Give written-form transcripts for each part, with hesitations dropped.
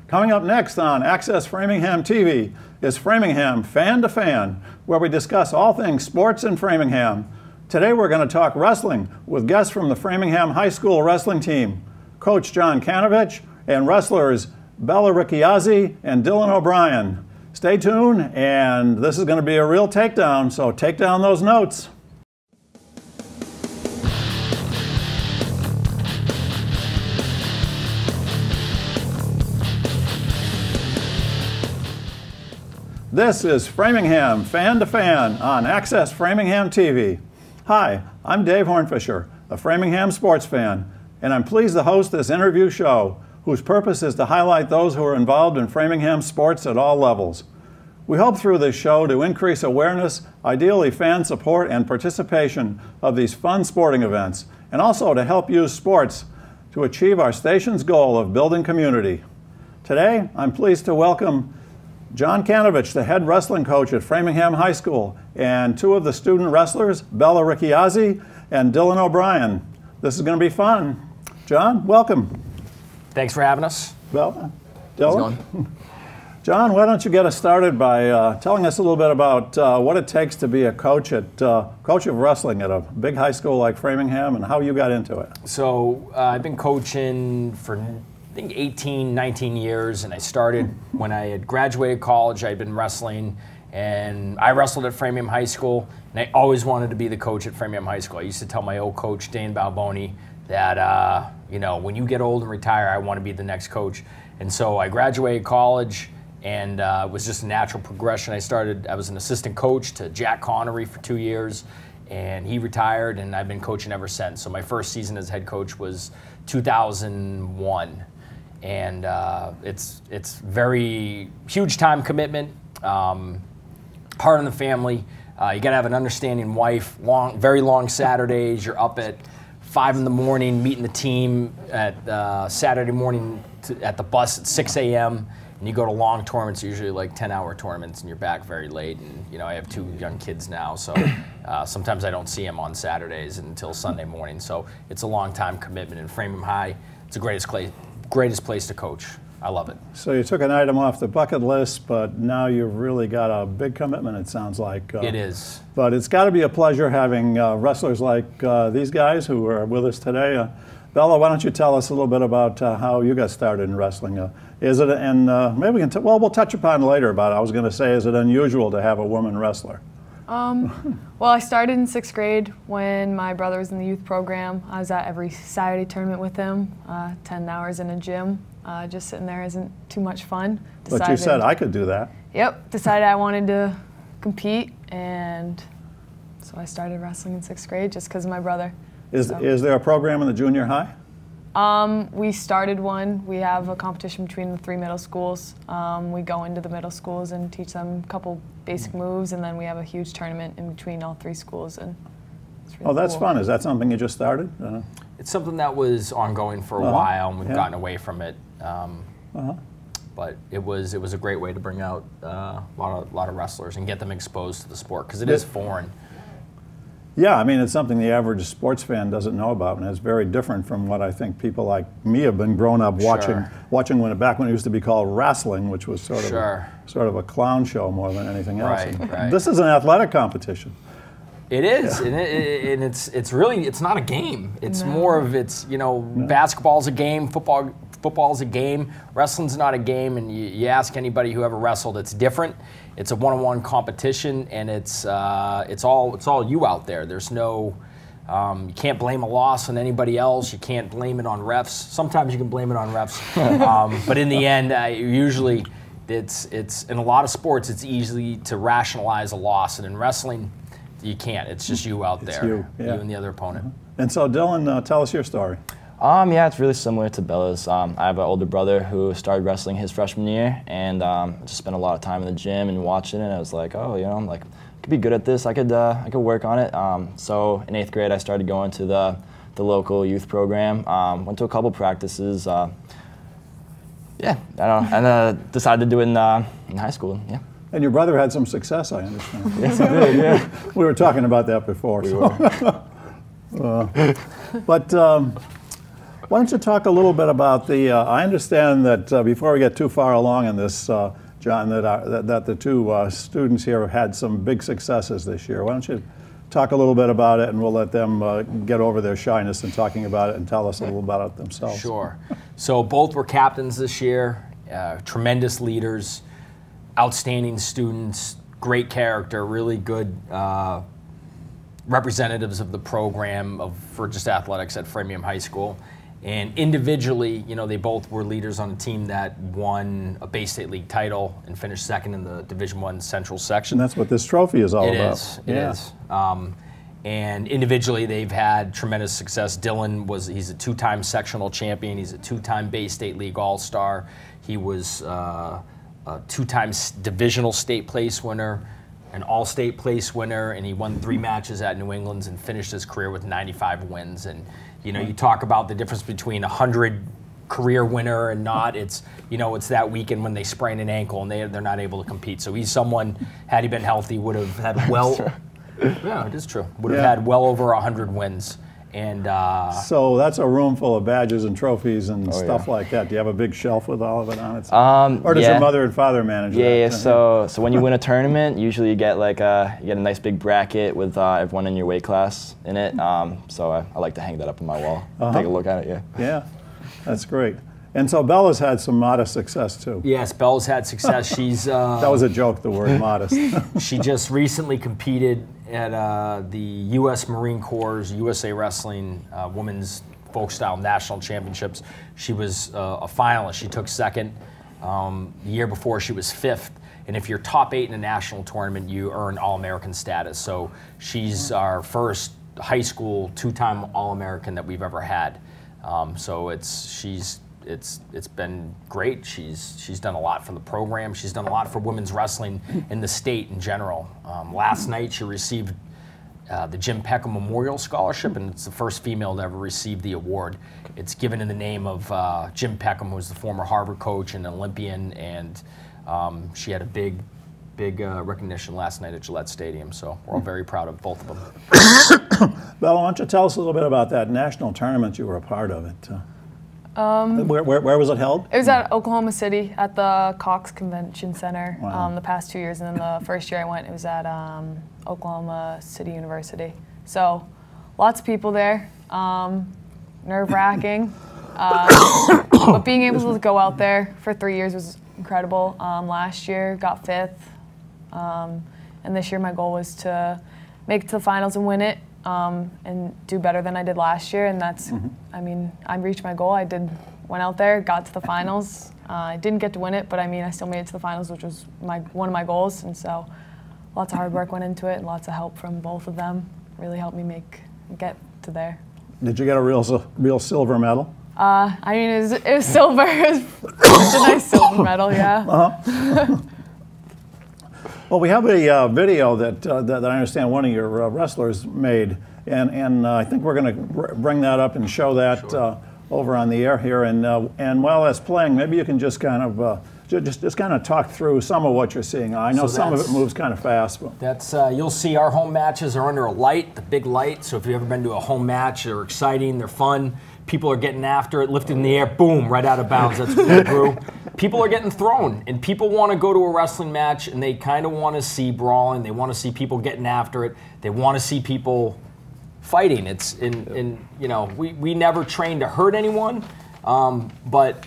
Coming up next on Access Framingham TV is Framingham Fan to Fan, where we discuss all things sports in Framingham. Today we're going to talk wrestling with guests from the Framingham High School wrestling team, Coach John Kanavich and wrestlers Bella Ricchiazzi and Dillon O'Brien. Stay tuned, and this is going to be a real takedown, so take down those notes. This is Framingham Fan to Fan on Access Framingham TV. Hi, I'm Dave Hornfischer, a Framingham sports fan, and I'm pleased to host this interview show, whose purpose is to highlight those who are involved in Framingham sports at all levels. We hope through this show to increase awareness, ideally fan support and participation of these fun sporting events, and also to help use sports to achieve our station's goal of building community. Today, I'm pleased to welcome John Kanavich, the head wrestling coach at Framingham High School, and two of the student wrestlers, Bella Ricchiazzi and Dillon O'Brien. This is going to be fun. John, welcome. Thanks for having us. Bella, Dillon. John, why don't you get us started by telling us a little bit about what it takes to be a coach of wrestling at a big high school like Framingham and how you got into it. So I've been coaching for I think 18, 19 years, and I started when I had graduated college. I'd been wrestling, and I wrestled at Framingham High School, and I always wanted to be the coach at Framingham High School. I used to tell my old coach, Dane Balboni, that you know, when you get old and retire, I want to be the next coach. And so I graduated college, and it was just a natural progression. I was an assistant coach to Jack Connery for 2 years, and he retired, and I've been coaching ever since. So my first season as head coach was 2001. And it's very huge time commitment, hard on the family. You gotta have an understanding wife, very long Saturdays. You're up at 5 in the morning, meeting the team at Saturday morning at the bus at 6 a.m. And you go to long tournaments, usually like 10-hour tournaments, and you're back very late. And you know, I have 2 young kids now, so sometimes I don't see them on Saturdays until Sunday morning. So it's a long time commitment. In Framingham High, it's the greatest place to coach. I love it. So you took an item off the bucket list, but now you've really got a big commitment, it sounds like. It is. But it's got to be a pleasure having wrestlers like these guys who are with us today. Bella, why don't you tell us a little bit about how you got started in wrestling? Is it, and maybe we can, we'll touch upon later about it. I was going to say, is it unusual to have a woman wrestler? Well, I started in 6th grade when my brother was in the youth program. I was at every Saturday tournament with him, 10 hours in a gym. Just sitting there isn't too much fun. But you said I could do that. Yep, decided I wanted to compete, and so I started wrestling in 6th grade just because of my brother. Is there a program in the junior high? We started one. We have a competition between the 3 middle schools. We go into the middle schools and teach them a couple basic moves, and then we have a huge tournament in between all 3 schools. And it's really that's cool. Fun. Is that something you just started? It's something that was ongoing for a while, and we've gotten away from it. But it was a great way to bring out a lot of wrestlers and get them exposed to the sport, because it is foreign. Yeah, I mean, it's something the average sports fan doesn't know about, and it's very different from what I think people like me have been grown up watching. Watching back when it used to be called wrestling, which was sort of a clown show more than anything else. Right. This is an athletic competition. It is, and it's really, it's not a game. It's more of, basketball's a game, football's a game, wrestling's not a game. And you ask anybody who ever wrestled, it's different. It's a one-on-one competition, and it's all you out there. There's no, you can't blame a loss on anybody else. You can't blame it on refs. Sometimes you can blame it on refs, but in the end, usually it's in a lot of sports, it's easy to rationalize a loss, and in wrestling, you can't. It's just you out there, you and the other opponent. And so, Dillon, tell us your story. Yeah, it's really similar to Bella's. I have an older brother who started wrestling his freshman year, and just spent a lot of time in the gym and watching it. And I was like, oh, I could be good at this. I could work on it. So in 8th grade, I started going to the local youth program. Went to a couple practices. And decided to do it in high school. Yeah. And your brother had some success, I understand. Yes, he did. Yeah. We were talking about that before. We were. But Why don't you talk a little bit about the, I understand that before we get too far along in this, John, that the two students here have had some big successes this year. Why don't you talk a little bit about it, and we'll let them get over their shyness in talking about it and tell us a little about it themselves. Sure. So both were captains this year, tremendous leaders, outstanding students, great character, really good representatives of the program for just athletics at Framingham High School. And individually, you know, they both were leaders on a team that won a Bay State League title and finished second in the Division I Central section. And that's what this trophy is all about. It is. And individually, they've had tremendous success. Dillon he's a two-time sectional champion. He's a two-time Bay State League All-Star. He was a two-time divisional state place winner, an all-state place winner, and he won 3 matches at New England's and finished his career with 95 wins. And you know, you talk about the difference between 100 career winner and not. It's, you know, it's that weekend when they sprain an ankle and they're not able to compete. So he's someone, had he been healthy, would have had yeah, it is true. Would have had well over 100 wins. And so that's a room full of badges and trophies and stuff like that. Do you have a big shelf with all of it on it? Or does your mother and father manage that? Yeah. So when you win a tournament, usually you get like a nice big bracket with everyone in your weight class in it. So I like to hang that up on my wall. Take a look at it. Yeah. Yeah, that's great. And so Bella's had some modest success too. Yes, Bella's had success. She's that was a joke, the word modest. She just recently competed at the U.S. Marine Corps' USA Wrestling Women's Folk Style National Championships. She was a finalist. She took second. The year before, she was 5th. And if you're top 8 in a national tournament, you earn All-American status. So she's our first high school 2-time All-American that we've ever had. So it's been great. She's done a lot for the program. She's done a lot for women's wrestling in the state in general. Last night she received the Jim Peckham Memorial Scholarship, and it's the first female to ever receive the award. It's given in the name of Jim Peckham, who was the former Harvard coach and Olympian, and she had a big recognition last night at Gillette Stadium. So we're all very proud of both of them. Bella, why don't you tell us a little bit about that national tournament you were a part of? Where was it held? It was at Oklahoma City at the Cox Convention Center. Wow. The past 2 years, and then the first year I went, it was at Oklahoma City University. So lots of people there, nerve-wracking, but being able to go out there for 3 years was incredible. Last year got 5th, and this year my goal was to make it to the finals and win it. And do better than I did last year, and that's, I mean, I reached my goal. Went out there, got to the finals. I didn't get to win it, but I mean, I still made it to the finals, which was one of my goals, and so lots of hard work went into it, and lots of help from both of them really helped me get to there. Did you get a real silver medal? I mean, it was silver. It was a nice silver medal, yeah. Well, we have a video that I understand one of your wrestlers made, and I think we're going to bring that up and show that over on the air here. And while that's playing, maybe you can just kind of talk through some of what you're seeing. I know some of it moves kind of fast. But. That's you'll see our home matches are under a light, the big light. So if you've ever been to a home match, they're exciting, they're fun. People are getting after it, lifted in the air, boom, right out of bounds. That's what we grew. People are getting thrown, and people want to go to a wrestling match, and they kind of want to see brawling. They want to see people getting after it. They want to see people fighting. It's you know, we never train to hurt anyone, but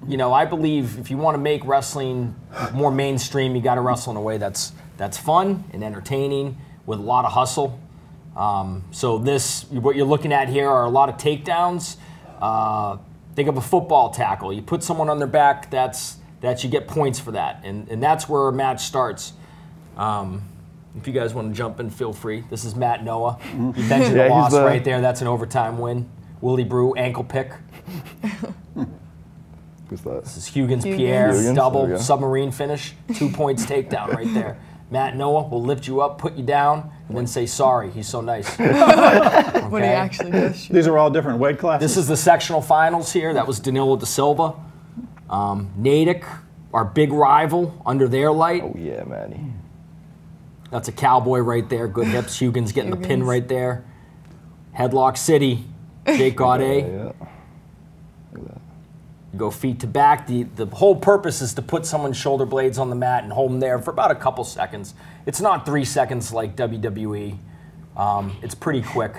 you know, I believe if you want to make wrestling more mainstream, you got to wrestle in a way that's fun and entertaining with a lot of hustle. So what you're looking at here are a lot of takedowns. Think of a football tackle. You put someone on their back, you get points for that, and that's where a match starts. If you guys want to jump in, feel free. This is Matt Noah. You mentioned the loss right there. That's an overtime win. Willie Brew, ankle pick. Who's that? This is Huggins Pierre, double submarine finish. 2 points takedown right there. Matt Noah will lift you up, put you down, and then say sorry. He's so nice. Okay? When he actually does. These are all different weight classes? This is the sectional finals here. That was Danilo da Silva. Natick, our big rival, under their light. Oh, yeah, Manny. That's a cowboy right there. Good hips. Huggins getting the pin right there. Headlock City, Jake Gaudet. You go feet to back. The whole purpose is to put someone's shoulder blades on the mat and hold them there for about a couple seconds. It's not 3 seconds like WWE. It's pretty quick.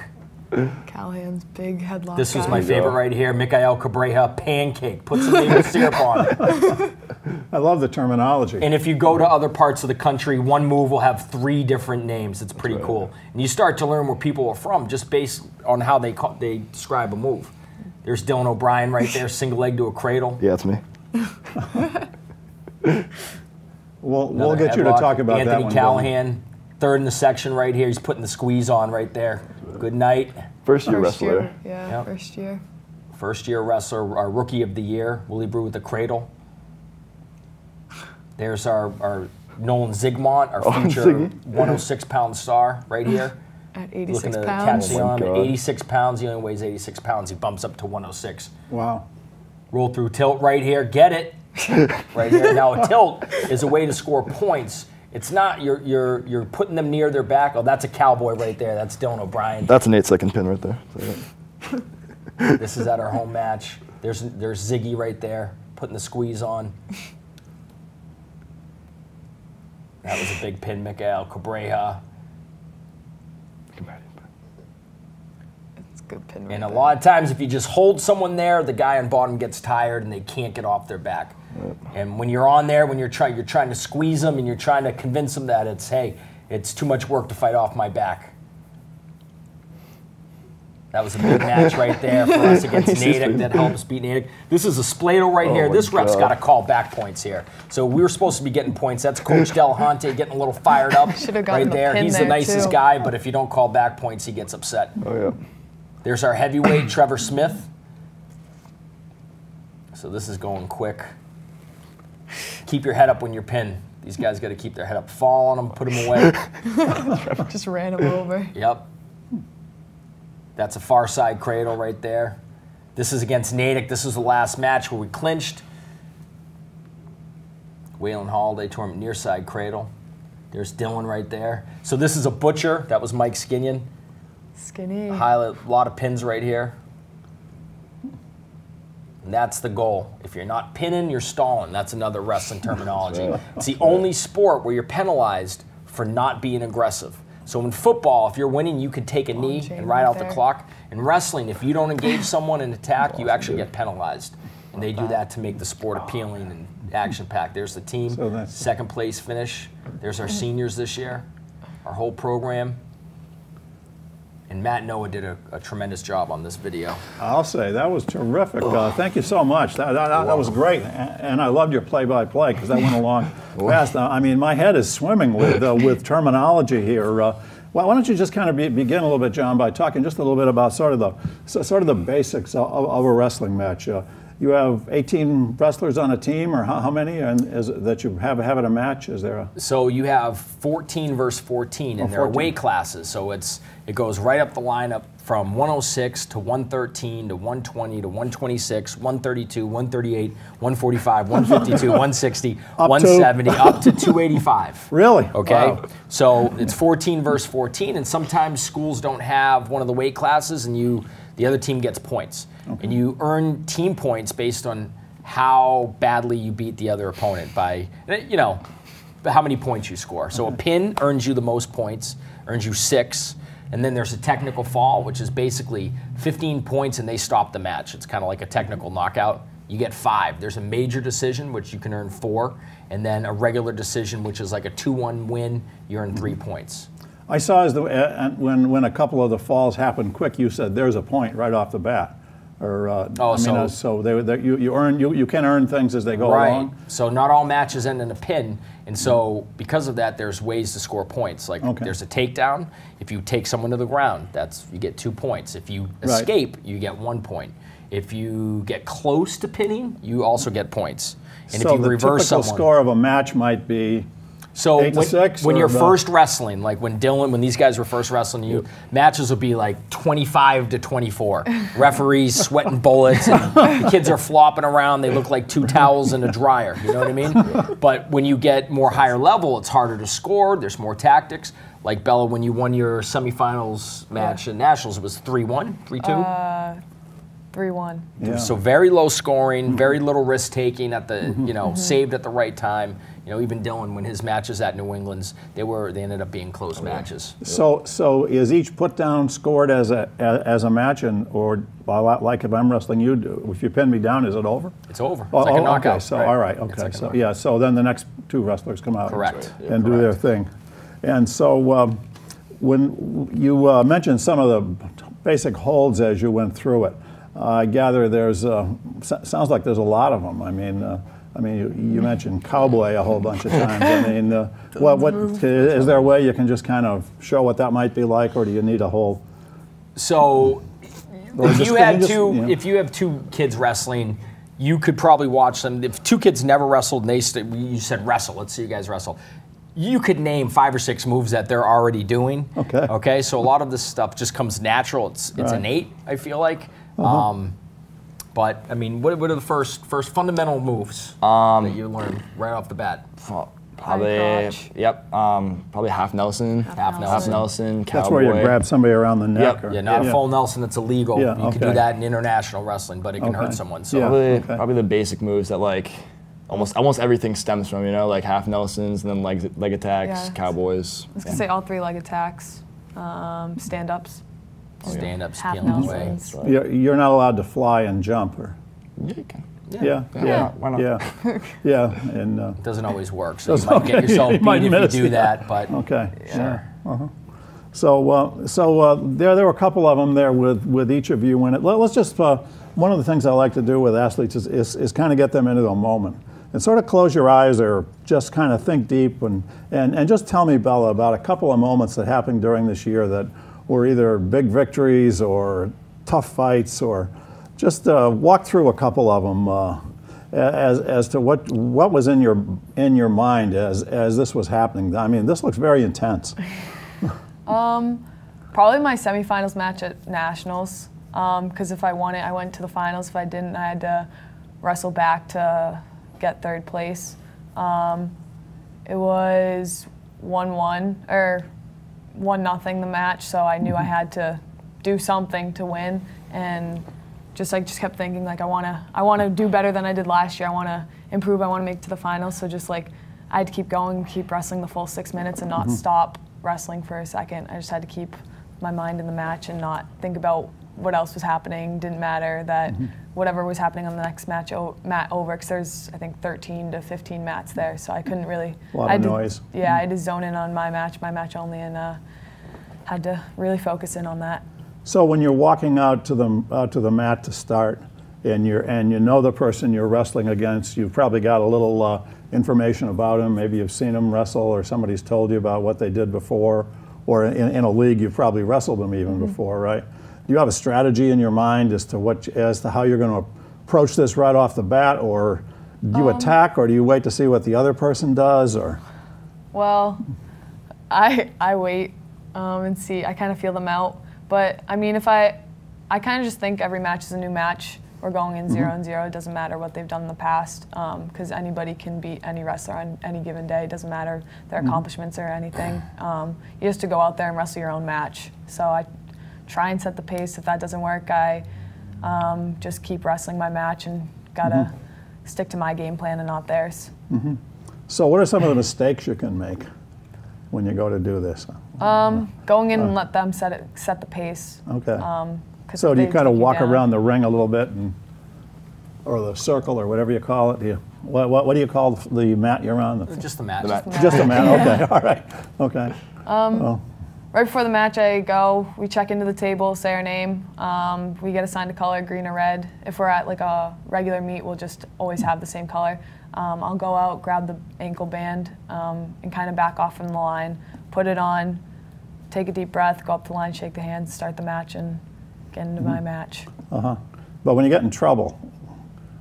Callahan's big headlock. This was my favorite right here. Mikael Cabreja, pancake. Put some maple syrup on it. I love the terminology. And if you go to other parts of the country, one move will have 3 different names. It's pretty cool. And you start to learn where people are from just based on how they describe a move. There's Dillon O'Brien right there, single leg to a cradle. Yeah, that's me. We'll get you to talk about that one. Anthony Callahan, third in the section right here. He's putting the squeeze on right there. Good night. First year wrestler. Yeah, first year. First year wrestler, our rookie of the year, Willie Brew with the cradle. There's our Nolan Zygmunt, our future 106-pound star right here. At 86 Looking to pounds. catch the arm at 86 pounds. He only weighs 86 pounds. He bumps up to 106. Wow. Roll through tilt right here. Get it. Right here. Now a tilt is a way to score points. It's not you're putting them near their back. Oh, that's a cowboy right there. That's Dillon O'Brien. That's an 8-second pin right there. This is at our home match. There's Ziggy right there, putting the squeeze on. That was a big pin, Mikael Cabreja. It's a good pin right And a there. lot of times, if you just hold someone there, the guy on bottom gets tired and they can't get off their back. And when you're on there, when you're trying to squeeze them and you're trying to convince them that it's too much work to fight off my back. That was a big match right there for us against Natick that helped us beat Natick. This is a Splato right here. This ref's got to call back points here. So we were supposed to be getting points. That's Coach Delahunty getting a little fired up right there. He's the nicest guy, but if you don't call back points, he gets upset. Oh, yeah. There's our heavyweight, Trevor Smith. So this is going quick. Keep your head up when you're pinned. These guys got to keep their head up. Fall on them, put them away. Just ran him over. Yep. That's a far side cradle right there. This is against Natick. This is the last match where we clinched. Waylon Holiday tore him near side cradle. There's Dillon right there. So this is a butcher. That was Mike Skinnion. Skinny. A lot of pins right here. And that's the goal. If you're not pinning, you're stalling. That's another wrestling terminology. It's the only sport where you're penalized for not being aggressive. So in football, if you're winning, you can take a knee and ride out the clock. In wrestling, if you don't engage someone in attack, you actually get penalized. And they do that to make the sport appealing and action-packed. There's the team, second place finish. There's our seniors this year, our whole program. And Matt Noah did a tremendous job on this video. I'll say, that was terrific. Thank you so much. That was great. And I loved your play-by-play because that went along fast. I mean, my head is swimming with terminology here. Why don't you just kind of begin a little bit, John, by talking just a little bit about sort of the basics of a wrestling match. You have 18 wrestlers on a team, or how many that you have at a match? Is there a... So you have 14 versus 14, and there are weight classes. So it goes right up the lineup from 106 to 113 to 120 to 126, 132, 138, 145, 152, 160, 170, up to 285. Really? Okay. Wow. So it's 14 versus 14, and sometimes schools don't have one of the weight classes, and the other team gets points. Okay. And you earn team points based on how badly you beat the other opponent by, how many points you score. So a pin earns you the most points, earns you 6. And then there's a technical fall, which is basically 15 points and they stop the match. It's kind of like a technical knockout. You get 5. There's a major decision, which you can earn 4. And then a regular decision, which is like a 2-1 win, you earn 3 points. I saw when a couple of the falls happened quick, you said there's a point right off the bat. Or so you can earn things as they go along. So not all matches end in a pin, and so because of that, there's ways to score points. Like there's a takedown. If you take someone to the ground, you get 2 points. If you escape, you get 1 point. If you get close to pinning, you also get points. And so if you reverse someone, the typical score of a match might be. So when you're first wrestling, like when these guys were first wrestling you, matches will be like 25 to 24. Referees sweating bullets, and the kids are flopping around. They look like 2 towels in a dryer. You know what I mean? But when you get more higher level, it's harder to score. There's more tactics. Like Bella, when you won your semifinals match at Nationals, it was 3-1, 3-2. 3-1. Yeah. So very low scoring, very little risk taking at the, saved at the right time. Even Dillon, when his matches at New England's, they ended up being close matches. So is each put down scored as a match, or like if I'm wrestling you, if you pin me down, is it over? It's over. It's like a knockout. Okay, so all right, okay, so yeah, so then the next two wrestlers come out. Correct. And do their thing. And so when you mentioned some of the basic holds as you went through it, I gather there's sounds like there's a lot of them. I mean, you mentioned cowboy a whole bunch of times. I mean, what is there a way you can just kind of show what that might be like, or do you need a whole? So, if you have two kids wrestling, you could probably watch them. If two kids never wrestled, and you said wrestle. Let's see you guys wrestle. You could name 5 or 6 moves that they're already doing. Okay. Okay. So a lot of this stuff just comes natural. It's innate. I feel like. But I mean, what are the first fundamental moves that you learn right off the bat? Probably, probably half Nelson. Half Nelson, cowboy. That's where you grab somebody around the neck. Yep. Yeah, not a full Nelson. That's illegal. Yeah, you can do that in international wrestling, but it can hurt someone. So Probably the basic moves that like almost everything stems from. Like half Nelsons and then leg attacks, cowboys. I was gonna say all 3 leg attacks, stand-ups. Stand-ups, half peeling away. Nelsons. Right. You're not allowed to fly and jump, or? Yeah, you can. Yeah. Why not? Yeah, and It doesn't always work, so you might get yourself beat if you do that. But okay, sure. So there were a couple of them there with each of you in it. Let's just one of the things I like to do with athletes is kind of get them into a moment and sort of close your eyes or just kind of think deep and just tell me, Bella, about a couple of moments that happened during this year that were either big victories or tough fights, or just walk through a couple of them as to what was in your mind as this was happening. I mean, this looks very intense. Probably my semifinals match at Nationals, because if I won it, I went to the finals. If I didn't, I had to wrestle back to get 3rd place. It was 1-1 or 1-0 the match, so I knew I had to do something to win, and just kept thinking like I want to do better than I did last year. I want to improve. I want to make it to the finals. So just like I had to keep going, keep wrestling the full 6 minutes, and not stop wrestling for a second. I just had to keep my mind in the match and not think about what else was happening. Didn't matter that whatever was happening on the next mat over, because there's I think 13 to 15 mats there, so I couldn't really. A lot of noise. Yeah, I had to zone in on my match only, and had to really focus in on that. So when you're walking out to the mat to start, and you know the person you're wrestling against, you've probably got a little information about him. Maybe you've seen him wrestle, or somebody's told you about what they did before, or in a league you've probably wrestled them even before, right? Do you have a strategy in your mind as to how you're going to approach this right off the bat, or do you attack, or do you wait to see what the other person does, or? Well, I wait and see. I kind of feel them out. But I mean, I kind of just think every match is a new match. We're going in 0-0. It doesn't matter what they've done in the past, because anybody can beat any wrestler on any given day. It doesn't matter their accomplishments or anything. You just to go out there and wrestle your own match. So I try and set the pace. If that doesn't work, I just keep wrestling my match and gotta stick to my game plan and not theirs. So what are some of the mistakes you can make when you go to do this? Going in and let them set the pace. Okay. So do you kind of walk around the ring a little bit, or the circle, or whatever you call it? What do you call the mat you're on? Just the mat. Just the mat. Okay. All right. Okay. Right before the match, we check into the table, say our name. We get assigned a color, green or red. If we're at like a regular meet, we'll just always have the same color. I'll go out, grab the ankle band, and kind of back off from the line, put it on, take a deep breath, go up the line, shake the hands, start the match, and get into my match. But when you get in trouble,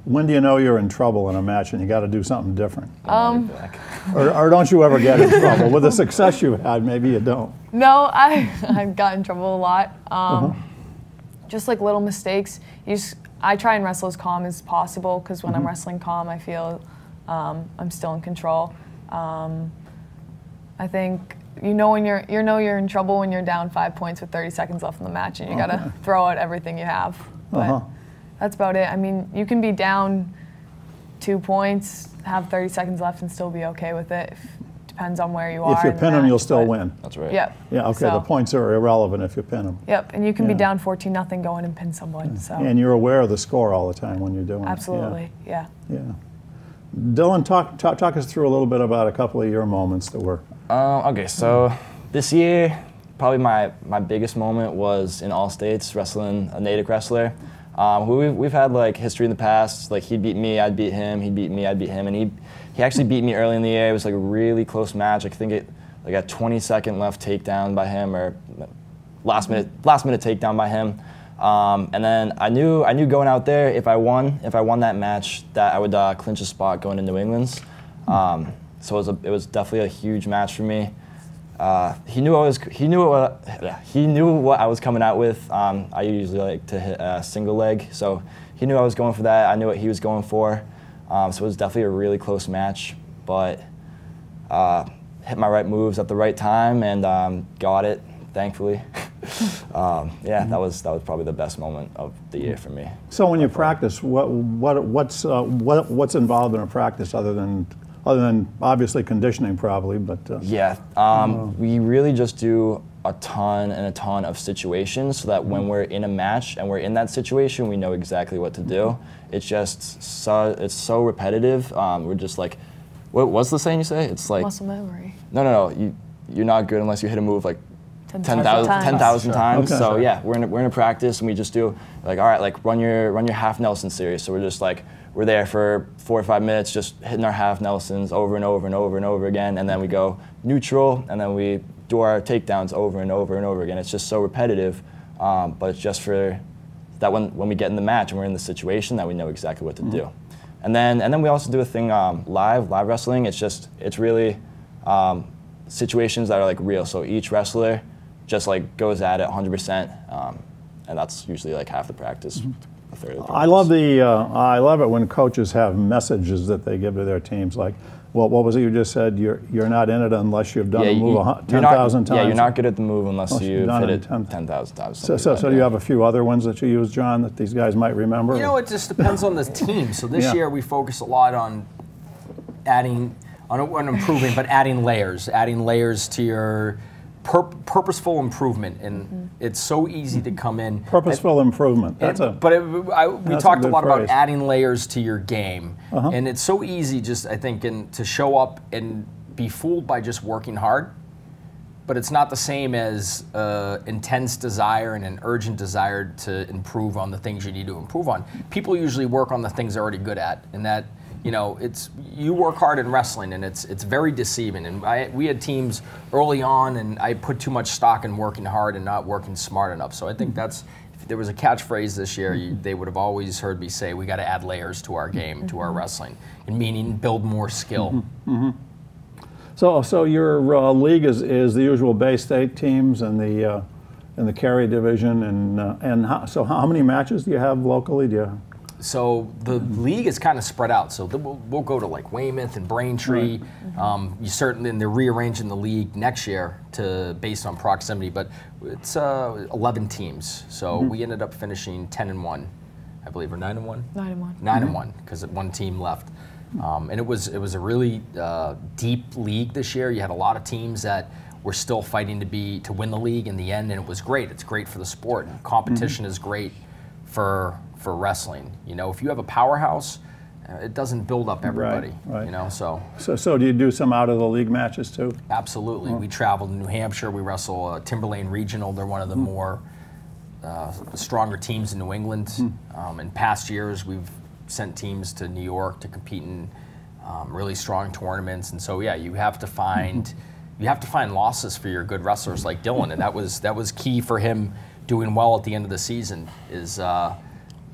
when do you know you're in trouble in a match and you got to do something different? Or don't you ever get in trouble? With the success you've had, maybe you don't. No, I've got in trouble a lot. Just like little mistakes. I try and wrestle as calm as possible, because when I'm wrestling calm, I feel I'm still in control. I think you know you're in trouble when you're down 5 points with 30 seconds left in the match, and you gotta throw out everything you have. But That's about it. I mean, you can be down 2 points, have 30 seconds left, and still be okay with it. Depends on where you are. If you pin them, you'll still win. That's right. Yep. Yeah, okay, the points are irrelevant if you pin them. Yep, and you can be down 14-0 going and pin someone. So. And you're aware of the score all the time when you're doing Absolutely, it. yeah. Yeah. Dillon, talk us through a little bit about a couple of your moments that were. Okay, so this year, probably my biggest moment was in All States wrestling a Natick wrestler. We've had like history in the past. Like he'd beat me, I'd beat him. He'd beat me, I'd beat him, and he actually beat me early in the year. It was like a really close match. I think it like a 20-second left takedown by him, or last minute takedown by him. And then I knew going out there, if I won that match, that I would clinch a spot going to New England's. So it was definitely a huge match for me. He knew what I was coming out with. I usually like to hit a single leg, so he knew I was going for that. I knew what he was going for. So it was definitely a really close match, but hit my right moves at the right time and got it, thankfully. Yeah, that was probably the best moment of the year for me. So when you practice, what's involved in a practice other than obviously conditioning, probably, but yeah, we really just do a ton of situations so that when we're in a match and we're in that situation, we know exactly what to do. It's just so repetitive. We're just like, what's the saying you say? It's like muscle memory. No. You're not good unless you hit a move like 10,000 times. Okay. So yeah, we're in a practice and we just do like, all right, like run your half Nelson series. So we're just like, we're there for 4 or 5 minutes, just hitting our half Nelsons over and over and over and over again, and then we go neutral, and then we do our takedowns over and over and over again. It's just so repetitive, but it's just for that when we get in the match and we're in the situation that we know exactly what to do. And then we also do a thing live wrestling. It's really situations that are like real. So each wrestler just like goes at it 100%, and that's usually like half the practice. I love it when coaches have messages that they give to their teams, like, well, what was it you just said? You're not in it unless you've done a move 10,000 times. Yeah, you're not good at the move unless you've hit it 10,000 times. So do you have a few other ones that you use, John, that these guys might remember? You know, it just depends on the team. So this year we focus a lot on improving, but adding layers to your purposeful improvement, and it's so easy to come in. Purposeful improvement. We talked a lot about adding layers to your game, and it's so easy just I think to show up and be fooled by just working hard, but it's not the same as intense desire and an urgent desire to improve on the things you need to improve on. People usually work on the things they're already good at, and that. You know, you work hard in wrestling, and it's very deceiving. And we had teams early on, and I put too much stock in working hard and not working smart enough. So I think if there was a catchphrase this year, they would have always heard me say, we got to add layers to our game, to our wrestling, and meaning build more skill. So your league is the usual Bay State teams and the Cary division, and so how many matches do you have locally? So the league is kind of spread out. So we'll go to like Weymouth and Braintree. You certainly, and they're rearranging the league next year based on proximity, but it's 11 teams. So we ended up finishing 10-1, I believe, or 9-1. 9-1. 9-1, because one team left. And it was a really deep league this year. You had a lot of teams that were still fighting to win the league in the end, and it was great. It's great for the sport. And competition is great for wrestling. You know, if you have a powerhouse, it doesn't build up everybody. Right. You know, so do you do some out of the league matches too? Absolutely. We travel to New Hampshire. We wrestle Timberlane Regional. They're one of the more stronger teams in New England. In past years, we've sent teams to New York to compete in really strong tournaments. And so, yeah, you have to find losses for your good wrestlers like Dillon, and that was key for him doing well at the end of the season.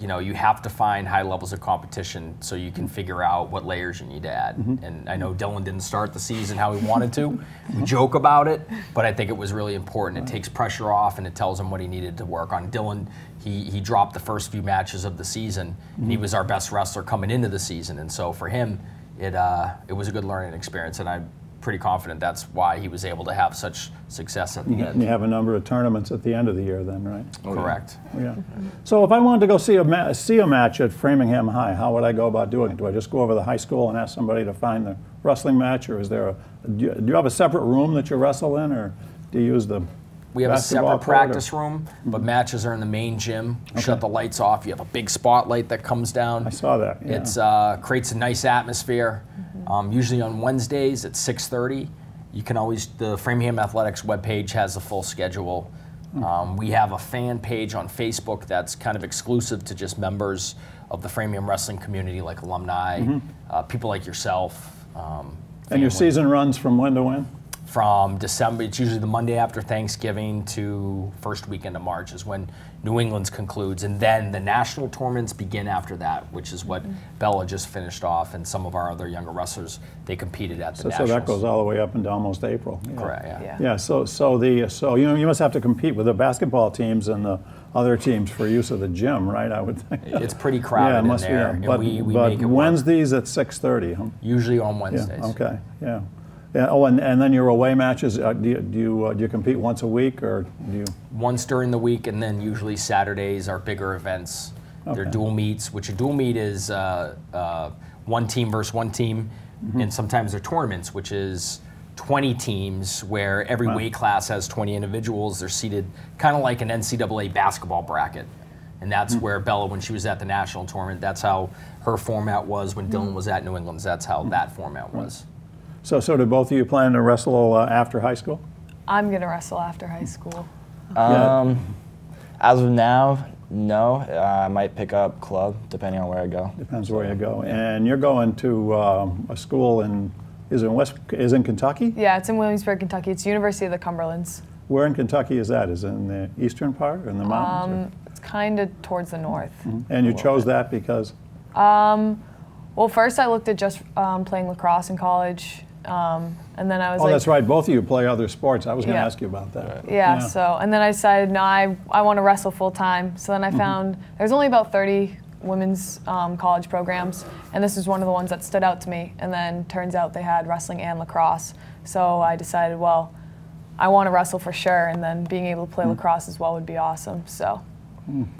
You know, you have to find high levels of competition so you can figure out what layers you need to add. And I know Dillon didn't start the season how he wanted to. We joke about it, but I think it was really important. It takes pressure off, and it tells him what he needed to work on. Dillon, he dropped the first few matches of the season, and he was our best wrestler coming into the season. And so for him, it was a good learning experience. And pretty confident that's why he was able to have such success at the end. And you have a number of tournaments at the end of the year then, right? Correct. Yeah. So if I wanted to go see a match at Framingham High, how would I go about doing it? Do I just go over to the high school and ask somebody to find the wrestling match, or is there do you have a separate room that you wrestle in, or do you use the We have a basketball separate court, or- practice room, but matches are in the main gym. Shut the lights off. You have a big spotlight that comes down. I saw that. Yeah. It's creates a nice atmosphere. Usually on Wednesdays at 6:30. You can always, the Framingham Athletics webpage has the full schedule. We have a fan page on Facebook that's kind of exclusive to just members of the Framingham wrestling community, like alumni, people like yourself. And your family. season runs from when to when? From December, it's usually the Monday after Thanksgiving to first weekend of March is when New England's concludes, and then the national tournaments begin after that, which is what Bella just finished off, and some of our other younger wrestlers, they competed at the So nationals. that goes all the way up into almost April. Yeah. Correct, yeah. Yeah. Yeah. So you must have to compete with the basketball teams and the other teams for use of the gym, right? I would think. It's pretty crowded Yeah, it in must there, be. and we But make it work. Wednesdays at 6:30, huh? Usually on Yeah. Wednesdays. Okay. Yeah. Yeah. Oh, and then your away matches. Do you compete once a week, or do you? Once during the week, and then usually Saturdays are bigger events. They're Okay. dual meets, which a dual meet is one team versus one team, and sometimes they're tournaments, which is 20 teams where every Wow. weight class has 20 individuals. They're seated kind of like an NCAA basketball bracket. And that's where Bella, when she was at the national tournament, that's how her format was. When Dillon was at New England, that's how that format was. So do both of you plan to wrestle after high school? I'm going to wrestle after high school. Yeah. As of now, no. I might pick up club depending on where I go. Depends where you go. And you're going to a school is in Kentucky? Yeah, it's in Williamsburg, Kentucky. It's University of the Cumberlands. Where in Kentucky is that? Is it in the eastern part or in the mountains? It's kind of towards the north. And you chose that because? Well, first I looked at just playing lacrosse in college, and then I was Oh, like, that's right. Both of you play other sports. I was going to Yeah. ask you about that. yeah, so, and then I decided, no, I want to wrestle full time. So then I found there's only about 30 women's college programs, and this is one of the ones that stood out to me. And then turns out they had wrestling and lacrosse. So I decided, well, I want to wrestle for sure, and then being able to play lacrosse as well would be awesome. So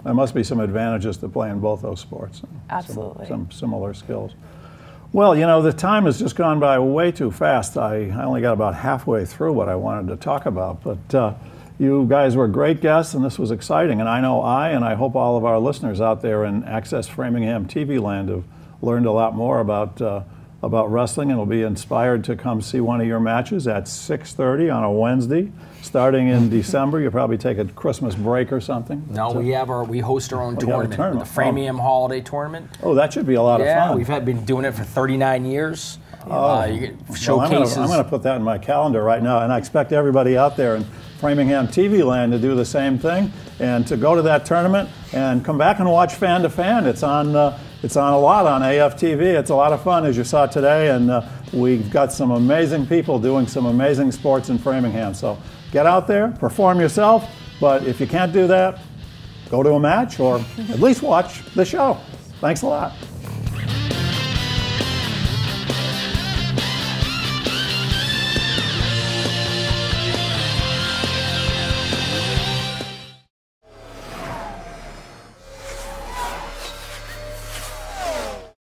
There must be some advantages to playing both those sports. Absolutely. Some similar skills. Well, you know, the time has just gone by way too fast. I only got about halfway through what I wanted to talk about, but you guys were great guests, and this was exciting. And I know and I hope all of our listeners out there in Access Framingham TV land have learned a lot more about wrestling, and will be inspired to come see one of your matches at 6:30 on a Wednesday. Starting in December, you'll probably take a Christmas break or something. No, we host our own you have a tournament, tournament. the Framingham Holiday Tournament. Oh, that should be a lot of Yeah, fun. we've been doing it for 39 years. You get Well, showcases. I'm going to put that in my calendar right now, and I expect everybody out there in Framingham TV land to do the same thing, and to go to that tournament and come back and watch Fan to Fan. It's on a lot on AFTV. It's a lot of fun, as you saw today, and we've got some amazing people doing some amazing sports in Framingham. So get out there, perform yourself, but if you can't do that, go to a match or at least watch the show. Thanks a lot.